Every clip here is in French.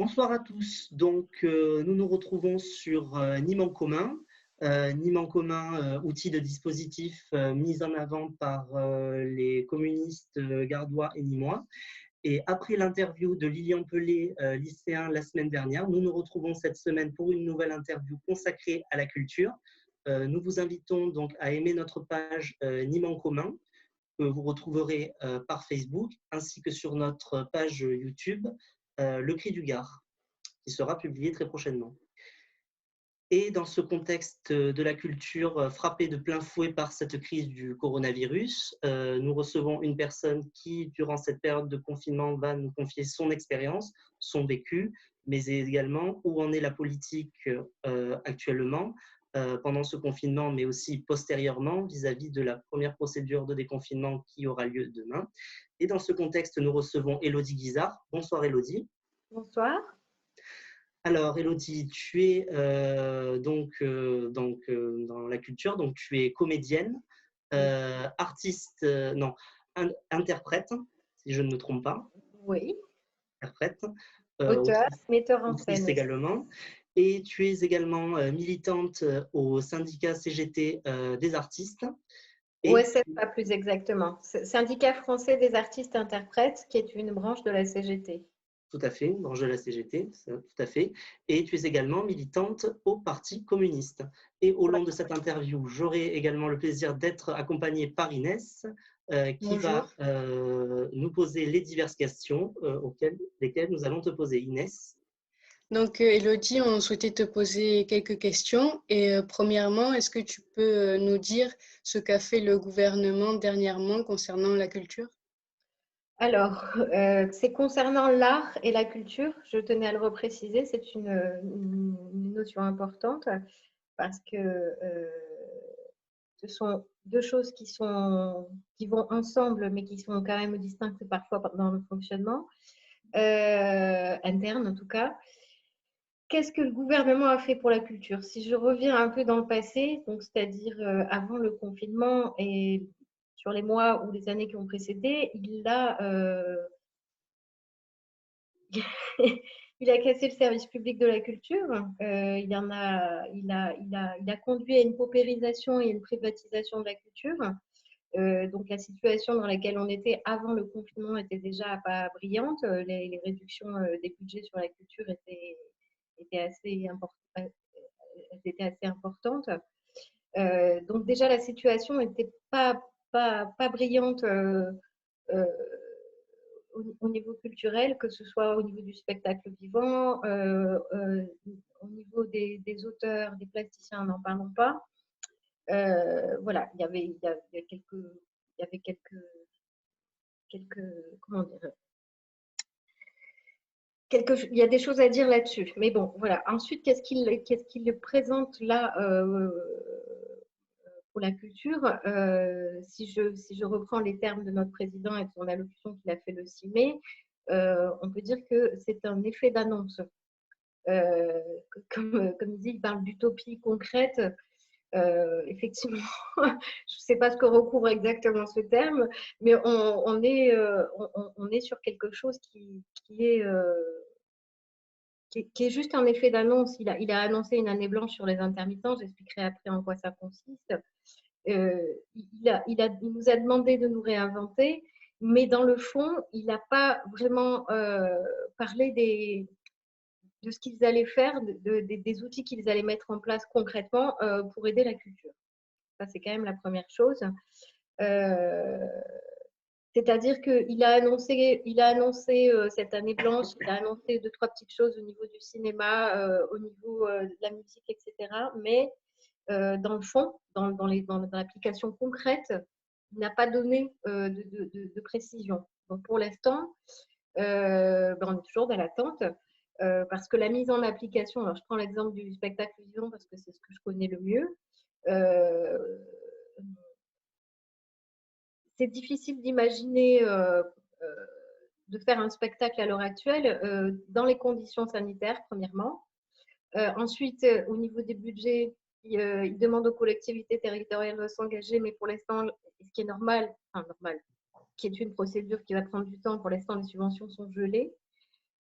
Bonsoir à tous. Donc, nous nous retrouvons sur Nîmes en commun. Nîmes en commun, outil de dispositif mis en avant par les communistes gardois et nîmois. Et après l'interview de Lilian Pelé, lycéen, la semaine dernière, nous nous retrouvons cette semaine pour une nouvelle interview consacrée à la culture. Nous vous invitons donc à aimer notre page Nîmes en commun, que vous retrouverez par Facebook, ainsi que sur notre page YouTube, Le Cri du Gard, qui sera publié très prochainement. Et dans ce contexte de la culture frappée de plein fouet par cette crise du coronavirus, nous recevons une personne qui, durant cette période de confinement, va nous confier son expérience, son vécu, mais également où en est la politique actuellement pendant ce confinement, mais aussi postérieurement vis-à-vis de la première procédure de déconfinement qui aura lieu demain. Et dans ce contexte, nous recevons Élodie Guizard. Bonsoir Élodie. Bonsoir. Alors, Élodie, tu es dans la culture, donc tu es comédienne, artiste, non, interprète, si je ne me trompe pas, Oui. interprète, Auteur, metteur en autrice scène aussi. également, et tu es également militante au syndicat CGT des artistes. Et OSF, pas plus exactement. Syndicat français des artistes interprètes, qui est une branche de la CGT. tout à fait, branche de la CGT, tout à fait. Et tu es également militante au Parti communiste. Et au long de cette interview, j'aurai également le plaisir d'être accompagnée par Inès, qui Bonjour. va nous poser les diverses questions lesquelles nous allons te poser. Inès. Donc, Élodie, on souhaitait te poser quelques questions. Et premièrement, est-ce que tu peux nous dire ce qu'a fait le gouvernement dernièrement concernant la culture? Alors, c'est concernant l'art et la culture, je tenais à le repréciser, c'est une notion importante parce que ce sont deux choses qui vont ensemble, mais qui sont quand même distinctes parfois dans le fonctionnement interne en tout cas. Qu'est-ce que le gouvernement a fait pour la culture? Si je reviens un peu dans le passé, donc c'est-à-dire avant le confinement et sur les mois ou les années qui ont précédé, il a cassé le service public de la culture. Il a conduit à une paupérisation et une privatisation de la culture. Donc la situation dans laquelle on était avant le confinement était déjà pas brillante. Les réductions des budgets sur la culture étaient assez importantes. Donc déjà la situation n'était pas brillante euh, au niveau culturel, que ce soit au niveau du spectacle vivant, au niveau des auteurs, des plasticiens, n'en parlons pas. Voilà, il y avait comment dire, il y a des choses à dire là-dessus. Mais bon, voilà. Ensuite, qu'est-ce qu'il présente là pour la culture? Si je reprends les termes de notre président et de son allocution qu'il a fait le 6 mai, on peut dire que c'est un effet d'annonce. Comme dit, il parle d'utopie concrète. Effectivement, je ne sais pas ce que recouvre exactement ce terme, mais on est sur quelque chose qui est juste un effet d'annonce. Il a annoncé une année blanche sur les intermittents. J'expliquerai après en quoi ça consiste. Il nous a demandé de nous réinventer, mais dans le fond, il n'a pas vraiment parlé de ce qu'ils allaient faire, des outils qu'ils allaient mettre en place concrètement pour aider la culture. Ça, c'est quand même la première chose. C'est-à-dire qu'il a annoncé cette année blanche, il a annoncé 2-3 petites choses au niveau du cinéma, au niveau de la musique, etc. Mais dans le fond, dans l'application concrète, il n'a pas donné de précision. Donc pour l'instant, on est toujours dans l'attente parce que la mise en application, alors je prends l'exemple du spectacle vivant parce que c'est ce que je connais le mieux. C'est difficile d'imaginer de faire un spectacle à l'heure actuelle dans les conditions sanitaires, premièrement. Ensuite, au niveau des budgets, il demande aux collectivités territoriales de s'engager, mais pour l'instant, ce qui est normal, qui est une procédure qui va prendre du temps, pour l'instant, les subventions sont gelées.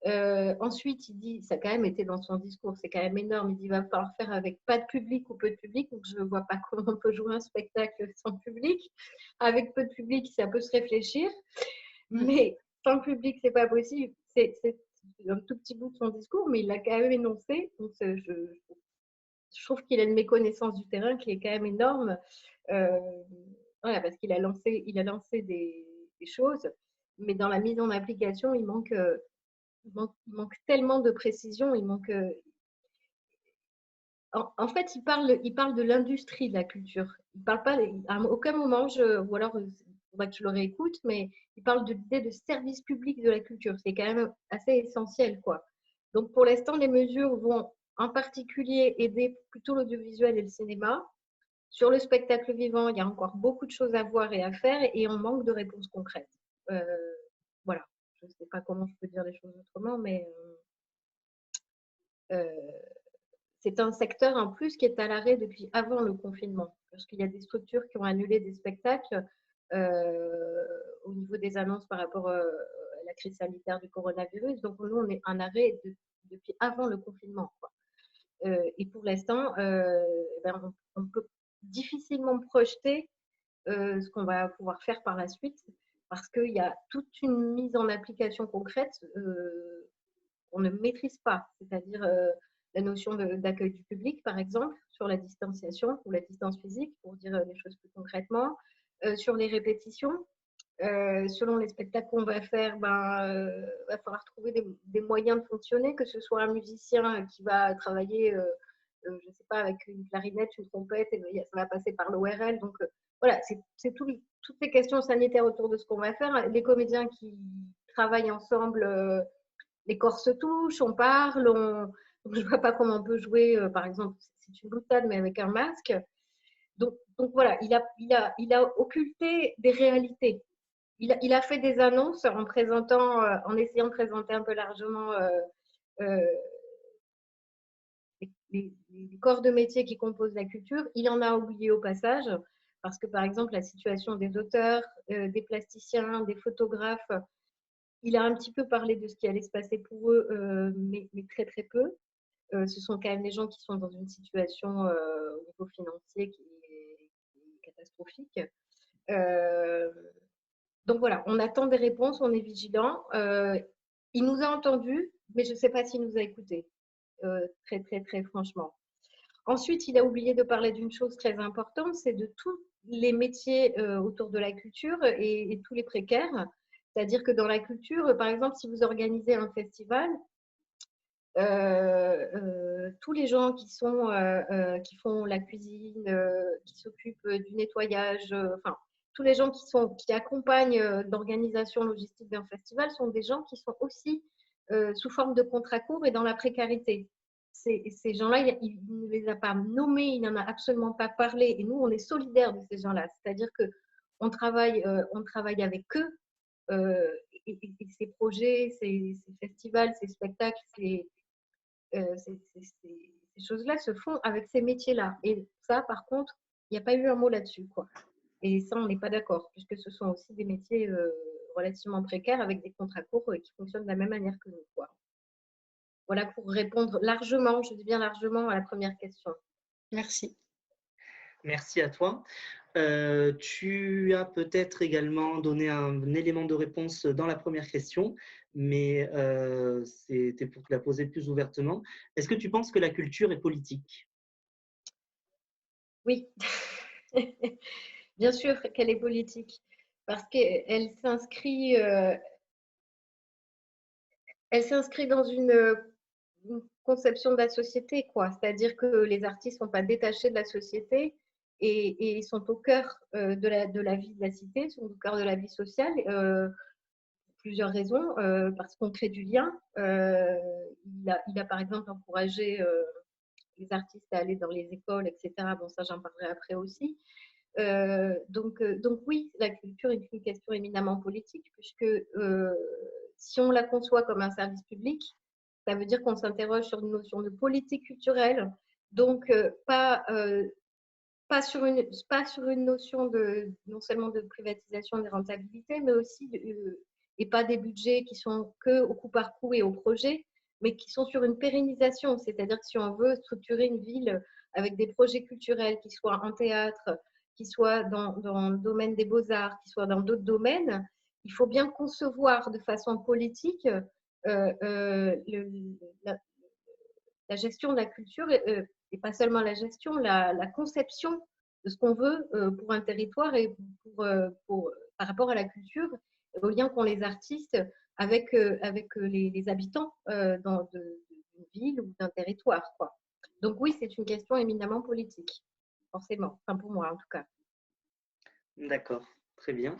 Ensuite, il dit, ça a quand même été dans son discours, c'est quand même énorme, il dit, il va falloir faire avec pas de public ou peu de public, donc je ne vois pas comment on peut jouer un spectacle sans public. Avec peu de public, ça peut se réfléchir, mais sans public, c'est pas possible. C'est un tout petit bout de son discours, mais il l'a quand même énoncé, donc je trouve qu'il a une méconnaissance du terrain qui est quand même énorme. Voilà, parce qu'il a lancé des choses, mais dans la mise en application, il manque tellement de précision. En fait, il parle de l'industrie de la culture. Il parle pas, à aucun moment, ou alors il faudrait que je le réécoute, mais il parle de l'idée de service public de la culture. C'est quand même assez essentiel, quoi. Donc, pour l'instant, les mesures vont en particulier aider plutôt l'audiovisuel et le cinéma. Sur le spectacle vivant, il y a encore beaucoup de choses à voir et à faire, et on manque de réponses concrètes. Voilà. Je ne sais pas comment je peux dire les choses autrement, mais c'est un secteur en plus qui est à l'arrêt depuis avant le confinement, parce qu'il y a des structures qui ont annulé des spectacles au niveau des annonces par rapport à la crise sanitaire du coronavirus. Donc nous, on est en arrêt depuis avant le confinement, quoi. Et pour l'instant, on peut difficilement projeter ce qu'on va pouvoir faire par la suite, parce qu'il y a toute une mise en application concrète qu'on ne maîtrise pas, c'est-à-dire la notion d'accueil du public, par exemple, sur la distanciation ou la distance physique, pour dire les choses plus concrètement, sur les répétitions. Selon les spectacles qu'on va faire, va falloir trouver des moyens de fonctionner, que ce soit un musicien qui va travailler, je ne sais pas, avec une clarinette, une trompette, et ça va passer par l'ORL. Donc voilà, c'est toutes les questions sanitaires autour de ce qu'on va faire. Les comédiens qui travaillent ensemble, les corps se touchent, on parle, donc je ne vois pas comment on peut jouer, par exemple, c'est une boutade, mais avec un masque. Donc voilà, il a occulté des réalités. Il a fait des annonces en essayant de présenter un peu largement euh, les corps de métier qui composent la culture. Il en a oublié au passage, parce que par exemple, la situation des auteurs, des plasticiens, des photographes, il a un petit peu parlé de ce qui allait se passer pour eux, mais très très peu. Ce sont quand même des gens qui sont dans une situation au niveau financier qui est catastrophique. Donc voilà, on attend des réponses, on est vigilant. Il nous a entendus, mais je ne sais pas s'il nous a écoutés, très très très franchement. Ensuite, il a oublié de parler d'une chose très importante, c'est de tous les métiers autour de la culture et tous les précaires. C'est-à-dire que dans la culture, par exemple, si vous organisez un festival, tous les gens qui font la cuisine, qui s'occupent du nettoyage, enfin, tous les gens qui accompagnent l'organisation logistique d'un festival sont des gens qui sont aussi sous forme de contrat court et dans la précarité. Ces gens-là, il ne les a pas nommés, il n'en a absolument pas parlé. Et nous, on est solidaires de ces gens-là. C'est-à-dire qu'on travaille avec eux. Et ces projets, ces festivals, ces spectacles, ces choses-là se font avec ces métiers-là. Et ça, par contre, il n'y a pas eu un mot là-dessus, quoi. Et ça, on n'est pas d'accord, puisque ce sont aussi des métiers relativement précaires avec des contrats courts qui fonctionnent de la même manière que nous, quoi. Voilà pour répondre largement, je dis bien largement, à la première question. Merci. Merci à toi. Tu as peut-être également donné un élément de réponse dans la première question, mais c'était pour te la poser plus ouvertement. Est-ce que tu penses que la culture est politique? Oui, bien sûr qu'elle est politique, parce qu'elle s'inscrit dans une conception de la société, quoi. C'est-à-dire que les artistes ne sont pas détachés de la société et ils sont au cœur de la vie de la cité, sont au cœur de la vie sociale. Plusieurs raisons, parce qu'on crée du lien. Il a par exemple encouragé les artistes à aller dans les écoles, etc. Bon, ça, j'en parlerai après aussi. Donc oui, la culture est une question éminemment politique, puisque si on la conçoit comme un service public, ça veut dire qu'on s'interroge sur une notion de politique culturelle, donc pas sur une notion non seulement de privatisation des rentabilités, mais aussi et pas des budgets qui sont que au coup par coup et au projet, mais qui sont sur une pérennisation. C'est-à-dire que si on veut structurer une ville avec des projets culturels, qui soient en théâtre, qui soient dans le domaine des beaux-arts, qui soient dans d'autres domaines, il faut bien concevoir de façon politique la gestion de la culture, et pas seulement la gestion, la conception de ce qu'on veut pour un territoire et par rapport à la culture, au lien qu'ont les artistes avec les habitants d'une ville ou d'un territoire, quoi. Donc oui, c'est une question éminemment politique, forcément, enfin pour moi en tout cas. D'accord, très bien.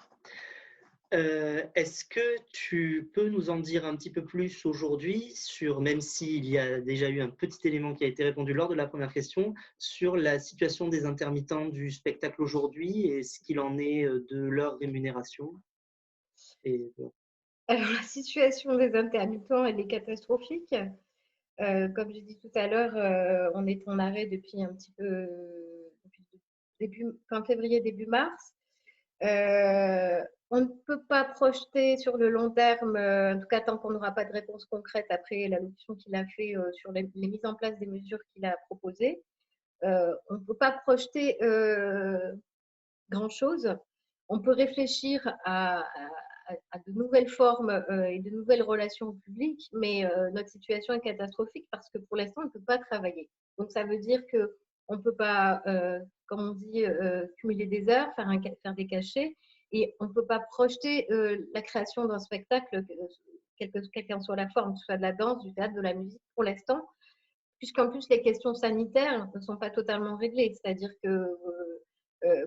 Est-ce que tu peux nous en dire un petit peu plus aujourd'hui sur, même s'il y a déjà eu un petit élément qui a été répondu lors de la première question, sur la situation des intermittents du spectacle aujourd'hui et ce qu'il en est de leur rémunération? Alors la situation des intermittents, elle est catastrophique. Comme j'ai dit tout à l'heure, on est en arrêt depuis un petit peu fin février, début mars. On ne peut pas projeter sur le long terme, en tout cas tant qu'on n'aura pas de réponse concrète après l'allocution qu'il a fait sur les mises en place des mesures qu'il a proposées. On ne peut pas projeter grand-chose. On peut réfléchir à de nouvelles formes et de nouvelles relations publiques, mais notre situation est catastrophique parce que pour l'instant, on ne peut pas travailler. Donc, ça veut dire qu'on ne peut pas, comme on dit, cumuler des heures, faire des cachets, et on ne peut pas projeter la création d'un spectacle, quelle qu'en soit la forme, que ce soit de la danse, du théâtre, de la musique, pour l'instant, puisqu'en plus, les questions sanitaires ne sont pas totalement réglées. C'est-à-dire que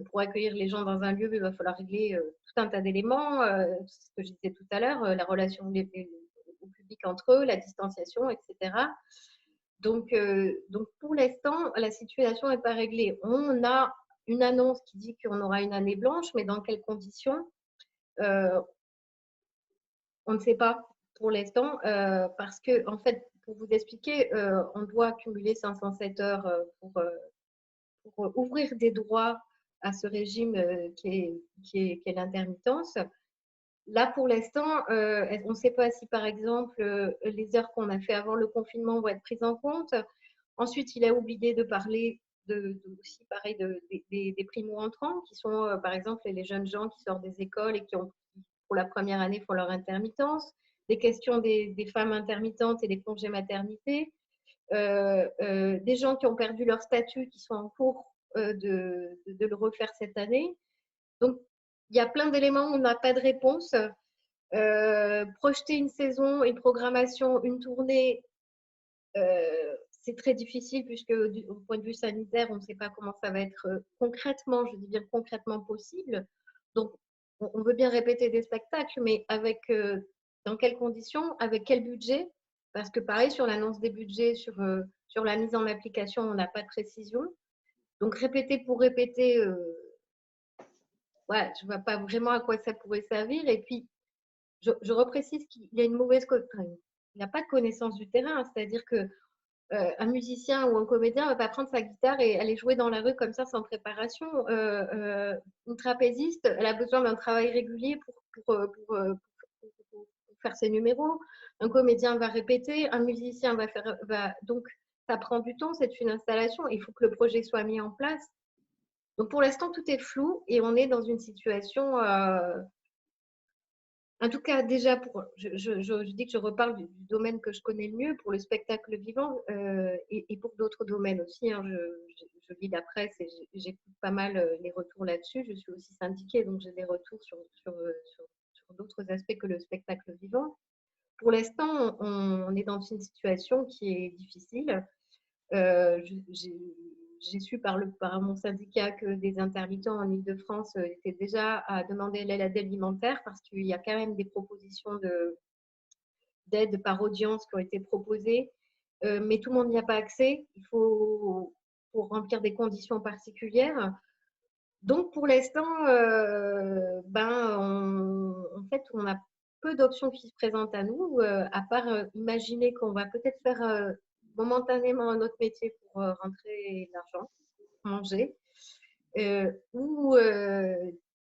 pour accueillir les gens dans un lieu, il va falloir régler tout un tas d'éléments, ce que je disais tout à l'heure, la relation au public entre eux, la distanciation, etc. Donc pour l'instant, la situation n'est pas réglée. On a une annonce qui dit qu'on aura une année blanche, mais dans quelles conditions on ne sait pas pour l'instant, parce que, en fait, pour vous expliquer, on doit cumuler 507 heures pour ouvrir des droits à ce régime qui est l'intermittence. Là, pour l'instant, on ne sait pas si, par exemple, les heures qu'on a fait avant le confinement vont être prises en compte. Ensuite, il a oublié de parler aussi, pareil, des primo-entrants, qui sont, par exemple, les jeunes gens qui sortent des écoles et qui, pour la première année, font leur intermittence. Des questions des femmes intermittentes et des congés maternité. Des gens qui ont perdu leur statut, qui sont en cours de le refaire cette année. Donc, il y a plein d'éléments où on n'a pas de réponse. Projeter une saison, une programmation, une tournée, c'est très difficile puisque au point de vue sanitaire, on ne sait pas comment ça va être concrètement, je dis bien concrètement possible. Donc, on veut bien répéter des spectacles, mais dans quelles conditions, avec quel budget? Parce que pareil, sur l'annonce des budgets, sur la mise en application, on n'a pas de précision. Donc, répéter pour répéter, ouais, je ne vois pas vraiment à quoi ça pourrait servir. Et puis, je reprécise qu'il y a une mauvaise, il n'y a pas de connaissance du terrain, c'est-à-dire que un musicien ou un comédien ne va pas prendre sa guitare et aller jouer dans la rue comme ça sans préparation. Une trapéziste, elle a besoin d'un travail régulier pour faire ses numéros. Un comédien va répéter, un musicien donc ça prend du temps, c'est une installation. Il faut que le projet soit mis en place. Donc pour l'instant, tout est flou et on est dans une situation en tout cas, déjà, je dis que je reparle du domaine que je connais le mieux pour le spectacle vivant et pour d'autres domaines aussi. Hein. Je lis la presse et j'écoute pas mal les retours là-dessus. Je suis aussi syndiquée, donc j'ai des retours sur d'autres aspects que le spectacle vivant. Pour l'instant, on est dans une situation qui est difficile. J'ai su par mon syndicat que des intermittents en Ile-de-France étaient déjà à demander l'aide alimentaire parce qu'il y a quand même des propositions d'aide par audience qui ont été proposées, mais tout le monde n'y a pas accès. Il faut pour remplir des conditions particulières. Donc pour l'instant, en fait, on a peu d'options qui se présentent à nous, à part imaginer qu'on va peut-être faire momentanément un autre métier pour rentrer l'argent, manger, ou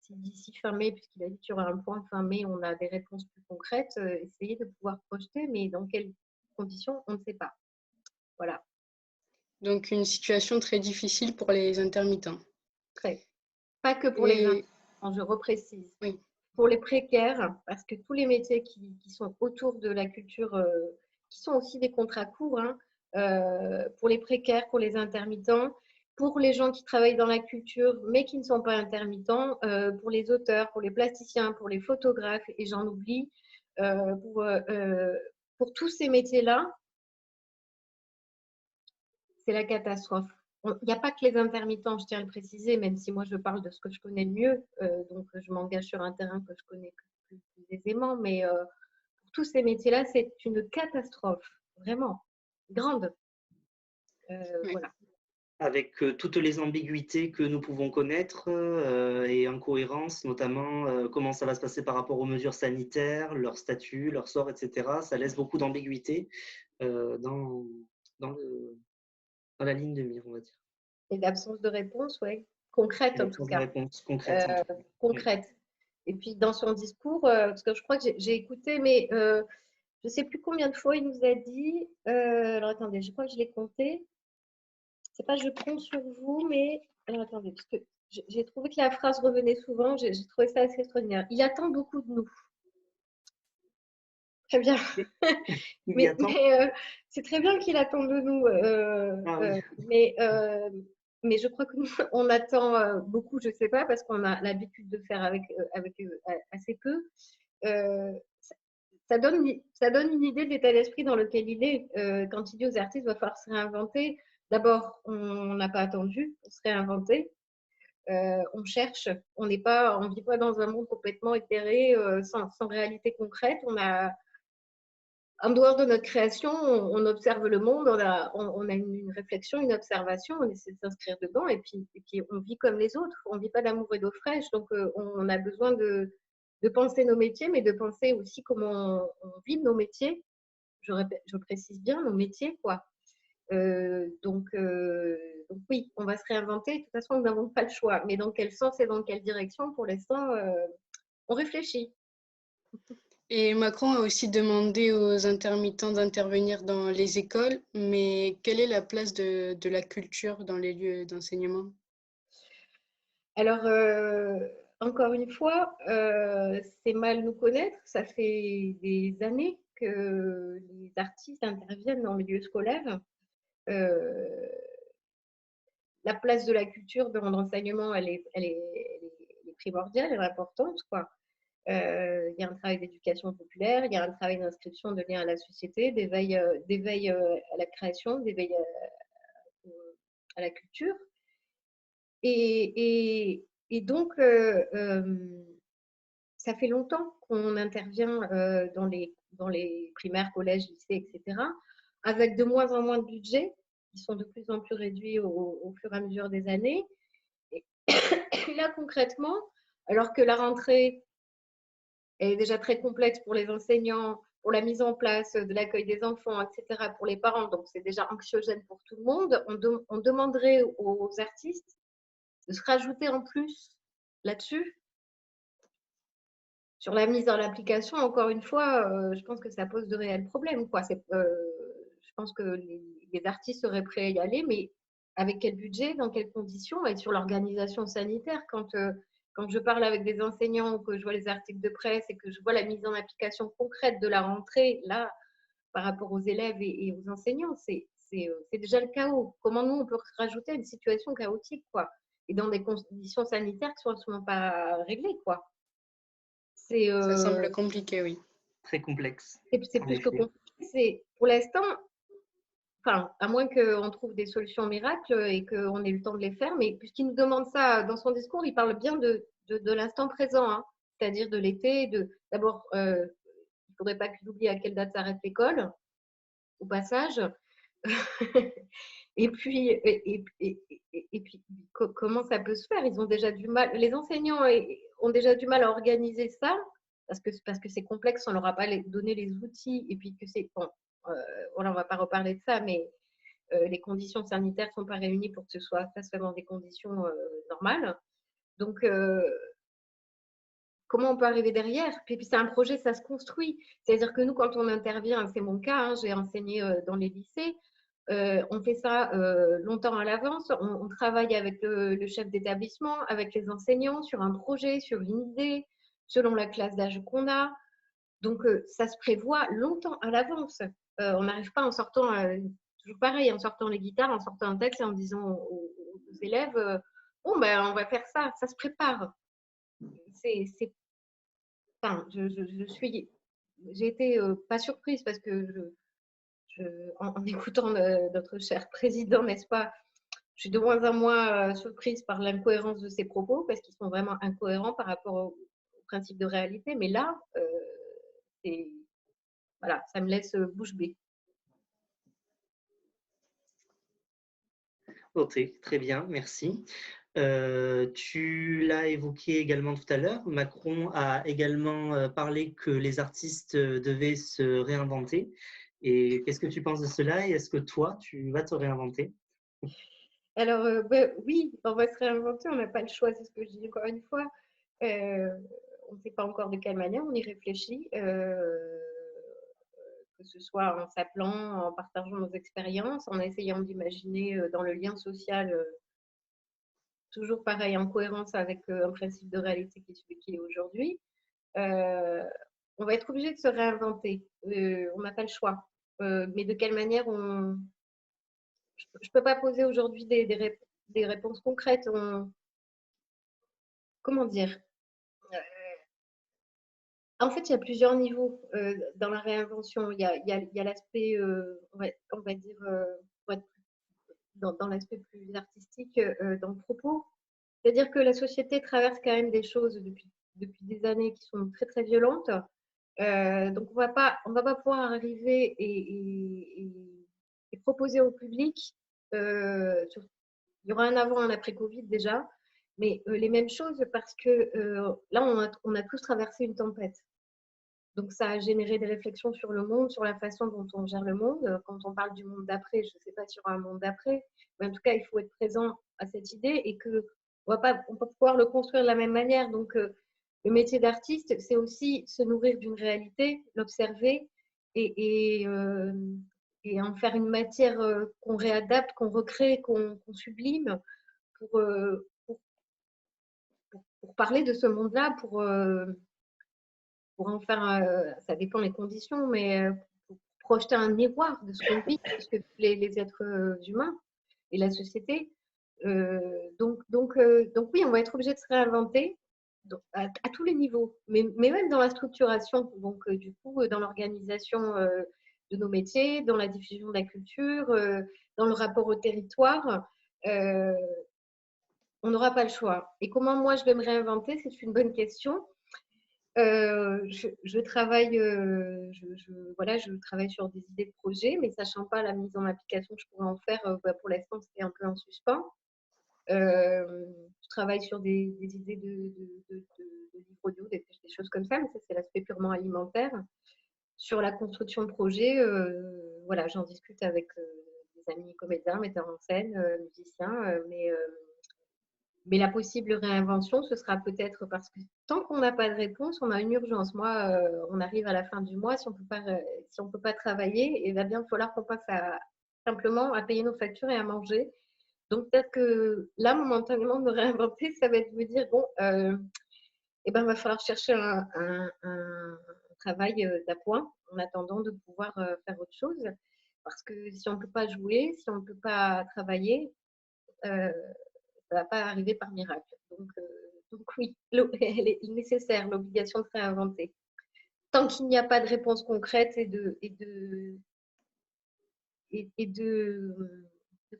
si d'ici fin mai, puisqu'il a dit qu'il y aura un point fin mai, on a des réponses plus concrètes, essayer de pouvoir projeter, mais dans quelles conditions, on ne sait pas. Voilà. Donc, une situation très difficile pour les intermittents. Très. Pas que pour les intermittents, je reprécise. Oui. Pour les précaires, parce que tous les métiers qui sont autour de la culture, qui sont aussi des contrats courts, hein, pour les précaires, pour les intermittents, pour les gens qui travaillent dans la culture mais qui ne sont pas intermittents, pour les auteurs, pour les plasticiens, pour les photographes, et j'en oublie, pour tous ces métiers-là, c'est la catastrophe. Il n'y a pas que les intermittents, je tiens à le préciser, même si moi je parle de ce que je connais le mieux, donc je m'engage sur un terrain que je connais plus aisément, mais pour tous ces métiers-là, c'est une catastrophe, vraiment, grande. Oui. Voilà. Avec toutes les ambiguïtés que nous pouvons connaître et incohérences, notamment comment ça va se passer par rapport aux mesures sanitaires, leur statut, leur sort, etc. Ça laisse beaucoup d'ambiguïté dans la ligne de mire, on va dire. Et d'absence de réponse, oui, concrète en tout L'absence de cas. réponse concrète. Concrète. Et puis dans son discours, parce que je crois que j'ai écouté, mais je ne sais plus combien de fois il nous a dit, alors attendez, je crois que je l'ai compté. C'est pas je compte sur vous, mais alors attendez, parce que j'ai trouvé que la phrase revenait souvent, j'ai trouvé ça assez extraordinaire. Il attend beaucoup de nous. Très bien. Mais c'est très bien qu'il attend de nous. Mais je crois que nous, on attend beaucoup, je ne sais pas, parce qu'on a l'habitude de faire avec assez peu. Ça donne une idée de l'état d'esprit dans lequel il est. Quand il dit aux artistes, il va falloir se réinventer. D'abord, on n'a pas attendu pour se réinventer. On cherche, on ne vit pas dans un monde complètement éthéré, sans réalité concrète. En dehors de notre création, on observe le monde, on a une réflexion, une observation, on essaie de s'inscrire dedans, et puis on vit comme les autres. On ne vit pas d'amour et d'eau fraîche, donc on a besoin de penser nos métiers, mais de penser aussi comment on vit nos métiers. Je précise bien, nos métiers, quoi. Donc oui, on va se réinventer. De toute façon, nous n'avons pas le choix. Mais dans quel sens et dans quelle direction, pour l'instant, on réfléchit. Et Macron a aussi demandé aux intermittents d'intervenir dans les écoles, mais quelle est la place de la culture dans les lieux d'enseignement? Alors, encore une fois, c'est mal nous connaître. Ça fait des années que les artistes interviennent dans le milieu scolaire. La place de la culture dans l'enseignement, elle est primordiale, elle est importante, quoi. Il y a un travail d'éducation populaire, il y a un travail d'inscription de lien à la société, d'éveil à la création, d'éveil à la culture. Et donc, ça fait longtemps qu'on intervient dans les primaires, collèges, lycées, etc., avec de moins en moins de budget, qui sont de plus en plus réduits au fur et à mesure des années. Et là, concrètement, alors que la rentrée est déjà très complexe pour les enseignants, pour la mise en place de l'accueil des enfants, etc., pour les parents, donc c'est déjà anxiogène pour tout le monde, on demanderait aux artistes de se rajouter en plus là-dessus. Sur la mise en application, encore une fois, je pense que ça pose de réels problèmes, quoi. Je pense que les artistes seraient prêts à y aller, mais avec quel budget, dans quelles conditions, et sur l'organisation sanitaire. Quand je parle avec des enseignants ou que je vois les articles de presse et que je vois la mise en application concrète de la rentrée, là, par rapport aux élèves et aux enseignants, c'est déjà le chaos. Comment nous, on peut rajouter une situation chaotique, quoi, et dans des conditions sanitaires qui ne sont absolument pas réglées, quoi. Ça semble compliqué, oui. Très complexe. C'est plus que compliqué. Pour l'instant, enfin, à moins qu'on trouve des solutions miracles et qu'on ait le temps de les faire, mais puisqu'il nous demande ça dans son discours, il parle bien de l'instant présent, hein, c'est-à-dire de l'été. D'abord, il ne faudrait pas qu'il oublie à quelle date s'arrête l'école, au passage. Et puis, comment ça peut se faire? Ils ont déjà du mal. Les enseignants ont déjà du mal à organiser ça parce que c'est complexe, on ne leur a pas donné les outils. Et puis que c'est bon, voilà, on ne va pas reparler de ça, mais les conditions sanitaires ne sont pas réunies pour que ce soit fasse dans des conditions normales. Donc, comment on peut arriver derrière. Puis c'est un projet, ça se construit. C'est-à-dire que nous, quand on intervient, c'est mon cas, hein, j'ai enseigné dans les lycées, on fait ça longtemps à l'avance. On travaille avec le chef d'établissement, avec les enseignants sur un projet, sur une idée, selon la classe d'âge qu'on a. Donc, ça se prévoit longtemps à l'avance. On n'arrive pas en sortant, toujours pareil, en sortant les guitares, en sortant un texte et en disant aux élèves, bon, ben, on va faire ça. Ça se prépare. Enfin, j'ai été pas surprise parce que en écoutant notre cher président, n'est-ce pas, je suis de moins en moins surprise par l'incohérence de ses propos parce qu'ils sont vraiment incohérents par rapport au principe de réalité. Mais là, voilà, ça me laisse bouche bée. Ok, très bien, merci. Tu l'as évoqué également tout à l'heure. Macron a également parlé que les artistes devaient se réinventer. Et qu'est-ce que tu penses de cela? Et est-ce que toi, tu vas te réinventer? Alors, oui, on va se réinventer, on n'a pas le choix, c'est ce que je dis encore une fois. On ne sait pas encore de quelle manière, on y réfléchit, que ce soit en s'appelant, en partageant nos expériences, en essayant d'imaginer dans le lien social, toujours pareil, en cohérence avec un principe de réalité qui est celui qui est aujourd'hui. On va être obligé de se réinventer, on n'a pas le choix. Mais de quelle manière je ne peux pas poser aujourd'hui des réponses concrètes. Comment dire? En fait, il y a plusieurs niveaux dans la réinvention. Il y a l'aspect, on va dire, pour être dans l'aspect plus artistique, dans le propos. C'est-à-dire que la société traverse quand même des choses depuis des années qui sont très, très violentes. Donc, on va pas pouvoir arriver et proposer au public, il y aura un avant, un après Covid déjà, mais les mêmes choses parce que là, on a tous traversé une tempête. Donc, ça a généré des réflexions sur le monde, sur la façon dont on gère le monde. Quand on parle du monde d'après, je ne sais pas s'il y aura un monde d'après, mais en tout cas, il faut être présent à cette idée et qu'on on peut pouvoir le construire de la même manière. Donc, le métier d'artiste, c'est aussi se nourrir d'une réalité, l'observer et en faire une matière qu'on réadapte, qu'on recrée, qu'on sublime pour, pour parler de ce monde-là, pour en faire, ça dépend des conditions, mais pour projeter un miroir de ce que vit, de ce que vivent les êtres humains et la société. Donc oui, on va être obligé de se réinventer donc, à tous les niveaux, mais même dans la structuration, donc du coup, dans l'organisation de nos métiers, dans la diffusion de la culture, dans le rapport au territoire. On n'aura pas le choix. Et comment moi je vais me réinventer, c'est une bonne question. Je travaille, voilà, je travaille sur des idées de projets, mais sachant pas la mise en application que je pourrais en faire, pour l'instant, c'est un peu en suspens. Je travaille sur des idées de livres audio, des choses comme ça, mais ça, c'est l'aspect purement alimentaire. Sur la construction de projets, voilà, j'en discute avec des amis comédiens, metteurs en scène, musiciens, mais la possible réinvention, ce sera peut-être parce que tant qu'on n'a pas de réponse, on a une urgence. Moi, on arrive à la fin du mois, si on peut pas travailler, il va bien falloir qu'on passe simplement à payer nos factures et à manger. Donc peut-être que là, momentanément, me réinventer, ça va être de me dire, bon, eh ben, il va falloir chercher un travail d'appoint en attendant de pouvoir faire autre chose. Parce que si on ne peut pas jouer, si on ne peut pas travailler, ça ne va pas arriver par miracle. Donc oui, elle est nécessaire, l'obligation de se réinventer. Tant qu'il n'y a pas de réponse concrète de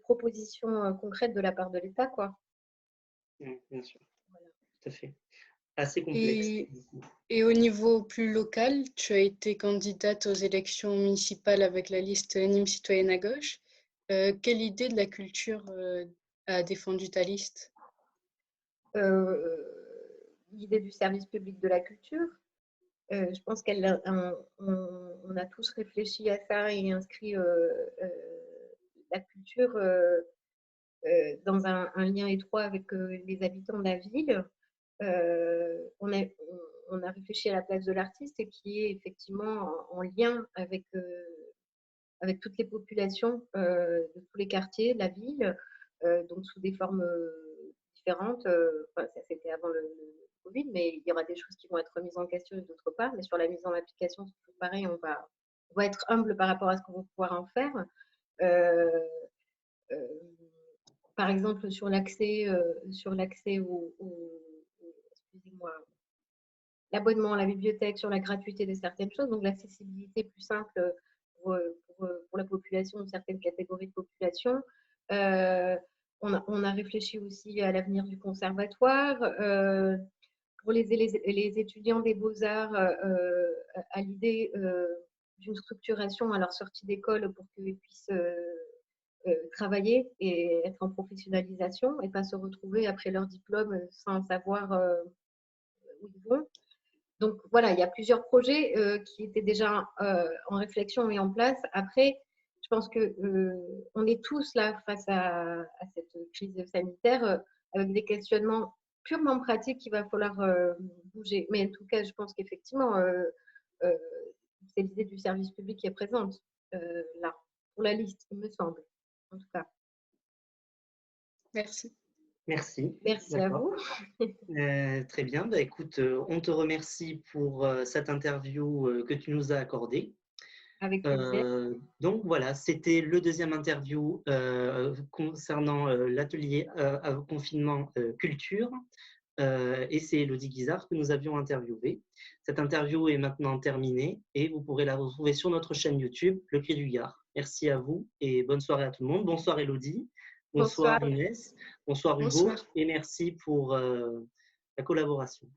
propositions concrètes de la part de l'État, quoi. Bien sûr, voilà. Tout à fait. Assez complexe. Et au niveau plus local, tu as été candidate aux élections municipales avec la liste Nîmes Citoyenne à gauche. Quelle idée de la culture a défendu ta liste? L'idée du service public de la culture. Je pense qu'on a tous réfléchi à ça et inscrit la culture dans un lien étroit avec les habitants de la ville. On on a réfléchi à la place de l'artiste et qui est effectivement en lien avec toutes les populations de tous les quartiers de la ville, donc sous des formes différentes. Enfin, ça, c'était avant le Covid, mais il y aura des choses qui vont être remises en question et d'autre part. Mais sur la mise en application, c'est toujours pareil, on va être humble par rapport à ce qu'on va pouvoir en faire. Euh, euh, Par exemple, sur l'accès excusez-moi, l'abonnement à la bibliothèque, sur la gratuité de certaines choses, donc l'accessibilité plus simple pour la population, certaines catégories de population. Euh, on a réfléchi aussi à l'avenir du conservatoire. Pour les étudiants des beaux-arts, à l'idée d'une structuration à leur sortie d'école pour qu'ils puissent travailler et être en professionnalisation et pas se retrouver après leur diplôme sans savoir où ils vont. Donc voilà, il y a plusieurs projets qui étaient déjà en réflexion et en place. Après, je pense que on est tous là face à cette crise sanitaire avec des questionnements purement pratiques qu'il va falloir bouger. Mais en tout cas, je pense qu'effectivement, euh, c'est l'idée du service public qui est présente là, pour la liste, il me semble, en tout cas. Merci. Merci. Merci à vous. Très bien. Bah, écoute, on te remercie pour cette interview que tu nous as accordée. Avec plaisir. Donc voilà, c'était le deuxième interview concernant l'atelier confinement culture. Et c'est Elodie Guizard que nous avions interviewée. Cette interview est maintenant terminée et vous pourrez la retrouver sur notre chaîne YouTube, Le Cri du Gard. Merci à vous et bonne soirée à tout le monde. Bonsoir Elodie, bonsoir Inès, bonsoir Hugo, Bonsoir. et merci pour la collaboration.